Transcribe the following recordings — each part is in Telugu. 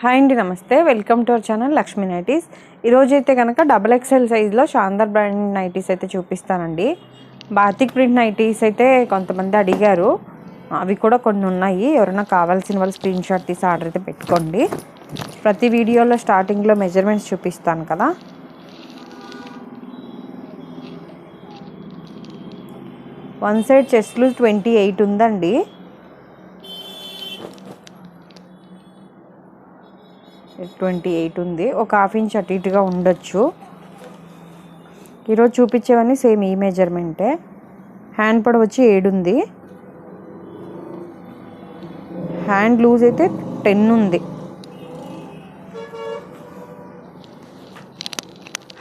హాయ్ అండి, నమస్తే. Welcome to our channel Lakshmi nighties. ఈరోజు అయితే కనుక XXL సైజ్లో శాందార్ బ్రాండ్ నైటీస్ అయితే చూపిస్తానండి. బాతిక్ ప్రింట్ నైటీస్ అయితే కొంతమంది అడిగారు, అవి కూడా కొన్ని ఉన్నాయి. ఎవరైనా కావాల్సిన వాళ్ళు స్క్రీన్ షాట్ తీసి ఆర్డర్ అయితే పెట్టుకోండి. ప్రతి వీడియోలో స్టార్టింగ్లో మెజర్మెంట్స్ చూపిస్తాను కదా. వన్ సైడ్ చెస్ట్ లూజ్ 28 ఉందండి. ఉంది. ఒక ½ ఇంచ్ అటు ఇటుగా ఉండొచ్చు. ఈరోజు చూపించేవన్నీ సేమ్ ఈ మెజర్మెంటే. హ్యాండ్ పొడవు వచ్చి 7 ఉంది. హ్యాండ్ లూజ్ అయితే 10 ఉంది.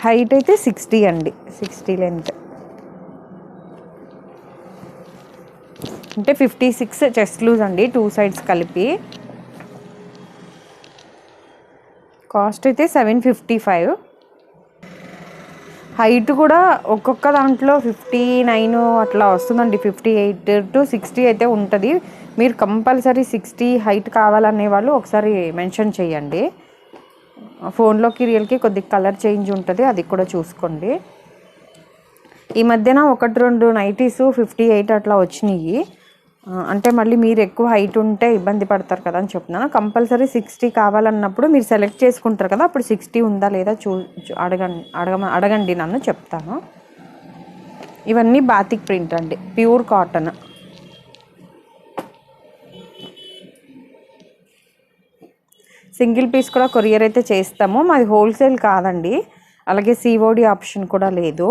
హైట్ అయితే 60 అండి, 60 లెంత్. అంటే 56 చెస్ట్ లూజ్ అండి, 2 సైడ్స్ కలిపి. కాస్ట్ అయితే 755. హైట్ కూడా ఒక్కొక్క దాంట్లో 59 అట్లా వస్తుందండి. 58 to 60 అయితే ఉంటుంది. మీరు కంపల్సరీ 60 హైట్ కావాలనే వాళ్ళు ఒకసారి మెన్షన్ చేయండి. ఫోన్లోకి రియల్కి కొద్దిగా కలర్ చేంజ్ ఉంటుంది, అది కూడా చూసుకోండి. ఈ మధ్యన 1-2 నైటీస్ 58 అట్లా వచ్చినాయి. అంటే మళ్ళీ మీరు ఎక్కువ హైట్ ఉంటే ఇబ్బంది పడతారు కదా అని చెప్తున్నాను. కంపల్సరీ 60 కావాలన్నప్పుడు మీరు సెలెక్ట్ చేసుకుంటారు కదా, అప్పుడు 60 ఉందా లేదా అడగండి, నన్ను చెప్తాను. ఇవన్నీ బాతిక్ ప్రింట్ అండి, ప్యూర్ కాటన్. సింగిల్ పీస్ కూడా కొరియర్ అయితే చేస్తాము. మాది హోల్సేల్ కాదండి, అలాగే COD ఆప్షన్ కూడా లేదు.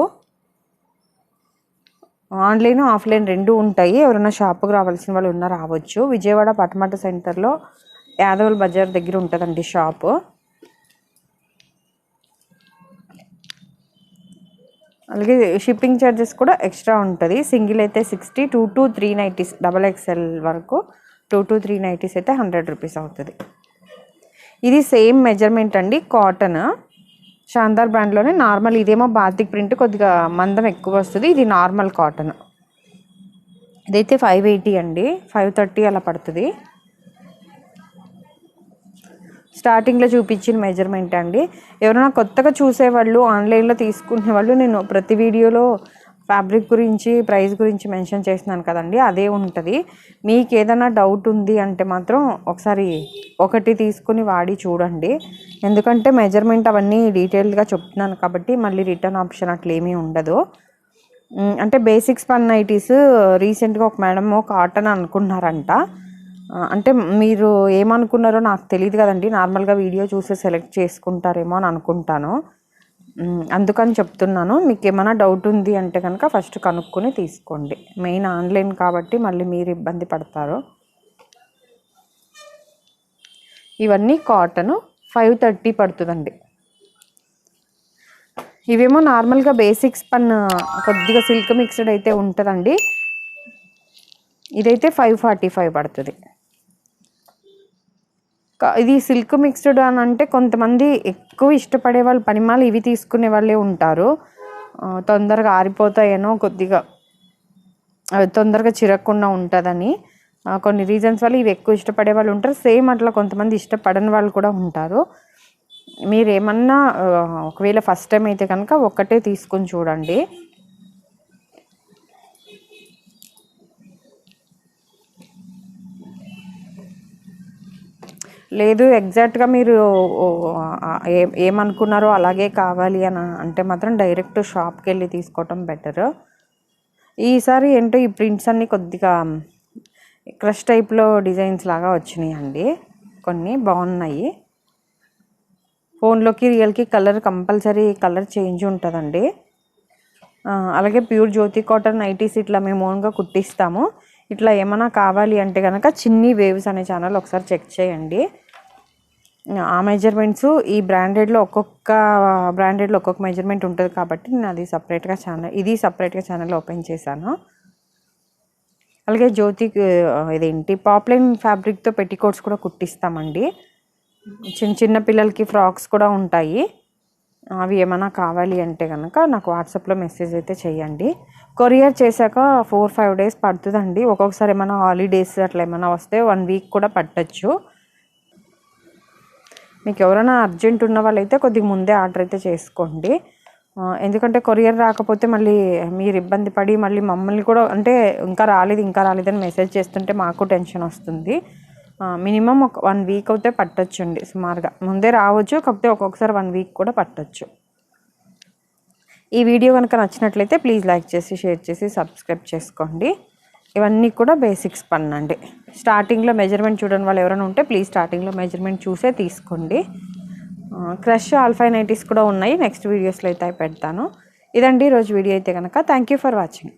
ఆన్లైన్ ఆఫ్లైన్ రెండు ఉంటాయి. ఎవరైనా షాపుకి రావాల్సిన వాళ్ళు రావచ్చు. విజయవాడ పటమట సెంటర్లో యాదవల్ బజార్ దగ్గర ఉంటుందండి షాపు. అలాగే షిప్పింగ్ ఛార్జెస్ కూడా ఎక్స్ట్రా ఉంటుంది. సింగిల్ అయితే 60, 2 to 3 నైటీస్ XXL వరకు 2 to 3 నైటీస్ అయితే 100 రూపీస్ అవుతుంది. ఇది సేమ్ మెజర్మెంట్ అండి, కాటన్. శాందార్ బ్రాండ్లోనే నార్మల్. ఇదేమో బాతిక్ ప్రింట్, కొద్దిగా మందం ఎక్కువ వస్తుంది. ఇది నార్మల్ కాటన్. ఇదైతే 580 అండి, 530 అలా పడుతుంది. స్టార్టింగ్లో చూపించిన మెజర్మెంట్ అండి. ఎవరైనా కొత్తగా చూసేవాళ్ళు, ఆన్లైన్లో తీసుకునే వాళ్ళు, నేను ప్రతి వీడియోలో ఫ్యాబ్రిక్ గురించి, ప్రైస్ గురించి మెన్షన్ చేస్తున్నాను కదండి, అదే ఉంటుంది. మీకు ఏదైనా డౌట్ ఉంది అంటే మాత్రం ఒకసారి ఒకటి తీసుకుని వాడి చూడండి. ఎందుకంటే మెజర్మెంట్ అవన్నీ డీటెయిల్డ్గా చెప్తున్నాను కాబట్టి మళ్ళీ రిటర్న్ ఆప్షన్ అట్లా ఏమీ ఉండదు. అంటే బేసిక్ స్పన్ నైటీస్ రీసెంట్గా ఒక మేడం కాటన్ అనుకున్నారంట. అంటే మీరు ఏమనుకున్నారో నాకు తెలియదు కదండి, నార్మల్గా వీడియో చూసి సెలెక్ట్ చేసుకుంటారేమో అని అనుకుంటాను. అందుకని చెప్తున్నాను. మీకు ఏమైనా డౌట్ ఉంది అంటే కనుక ఫస్ట్ కనుక్కొని తీసుకోండి. మెయిన్ ఆన్లైన్ కాబట్టి మళ్ళీ మీరు ఇబ్బంది పడతారు. ఇవన్నీ కాటన్ 530 పడుతుందండి. ఇవేమో నార్మల్గా బేసిక్ స్పన్, కొద్దిగా సిల్క్ మిక్స్డ్ అయితే ఉంటుందండి. ఇదైతే 545 పడుతుంది. ఇది సిల్క్ మిక్స్డ్ అని అంటే కొంతమంది ఎక్కువ ఇష్టపడే వాళ్ళు, పనిమాలు ఇవి తీసుకునే వాళ్ళే ఉంటారు. తొందరగా ఆరిపోతాయేనో, కొద్దిగా తొందరగా చిరగకుండా ఉంటుందని కొన్ని రీజన్స్ వల్ల ఇవి ఎక్కువ ఇష్టపడే వాళ్ళు ఉంటారు. సేమ్ అట్లా కొంతమంది ఇష్టపడని వాళ్ళు కూడా ఉంటారు. మీరు ఏమన్నా ఒకవేళ ఫస్ట్ టైం అయితే కనుక ఒక్కటే తీసుకొని చూడండి. లేదు ఎగ్జాక్ట్గా మీరు ఏమనుకున్నారో అలాగే కావాలి అని అంటే మాత్రం డైరెక్ట్ షాప్కి వెళ్ళి తీసుకోవటం బెటర్. ఈసారి ఏంటో ఈ ప్రింట్స్ అన్నీ కొద్దిగా క్రష్ టైప్లో డిజైన్స్ లాగా వచ్చినాయి అండి, కొన్ని బాగున్నాయి. ఫోన్లోకి రియల్కి కలర్ కంపల్సరీ కలర్ చేంజ్ ఉంటుందండి. అలాగే ప్యూర్ జ్యోతి కాటన్ నైటీస్ ఇట్లా మేము ఓన్గా కుట్టిస్తాము. ఇట్లా ఏమైనా కావాలి అంటే కనుక చిన్ని వేవ్స్ అనే ఛానల్ ఒకసారి చెక్ చేయండి. ఆ మెజర్మెంట్స్ ఈ బ్రాండెడ్లో ఒక్కొక్క మెజర్మెంట్ ఉంటుంది కాబట్టి నేను అది సపరేట్గా ఛానల్ ఓపెన్ చేశాను. అలాగే ఇదేంటి పాప్లైన్ ఫ్యాబ్రిక్తో పెట్టికోట్స్ కూడా కుట్టిస్తామండి. చిన్న పిల్లలకి ఫ్రాక్స్ కూడా ఉంటాయి. అవి ఏమైనా కావాలి అంటే కనుక నాకు వాట్సాప్లో మెసేజ్ అయితే చేయండి. కొరియర్ చేశాక 4-5 డేస్ పడుతుందండి. ఒక్కొక్కసారి ఏమైనా హాలిడేస్ అట్లా ఏమైనా వస్తే 1 వీక్ కూడా పట్టచ్చు. మీకు ఎవరైనా అర్జెంట్ ఉన్న వాళ్ళైతే కొద్దిగా ముందే ఆర్డర్ అయితే చేసుకోండి. ఎందుకంటే కొరియర్ రాకపోతే మళ్ళీ మీరు ఇబ్బంది పడి మళ్ళీ మమ్మల్ని కూడా అంటే ఇంకా రాలేదని మెసేజ్ చేస్తుంటే మాకు టెన్షన్ వస్తుంది. మినిమం ఒక 1 వీక్ అయితే పట్టొచ్చండి సుమారుగా. ముందే రావచ్చు, కాకపోతే ఒక్కొక్కసారి 1 వీక్ కూడా పట్టొచ్చు. ఈ వీడియో కనుక నచ్చినట్లయితే ప్లీజ్ లైక్ చేసి, షేర్ చేసి, సబ్స్క్రైబ్ చేసుకోండి. ఇవన్నీ కూడా బేసిక్స్ పన్నండి. స్టార్టింగ్లో మెజర్మెంట్ చూడని వాళ్ళు ఎవరైనా ఉంటే ప్లీజ్ స్టార్టింగ్లో మెజర్మెంట్ చూసే తీసుకోండి. క్రష్ ఆల్ఫా నైటీస్ కూడా ఉన్నాయి, నెక్స్ట్ వీడియోస్లో అయితే పెడతాను. ఇదండి ఈరోజు వీడియో అయితే కనుక. Thank you for watching.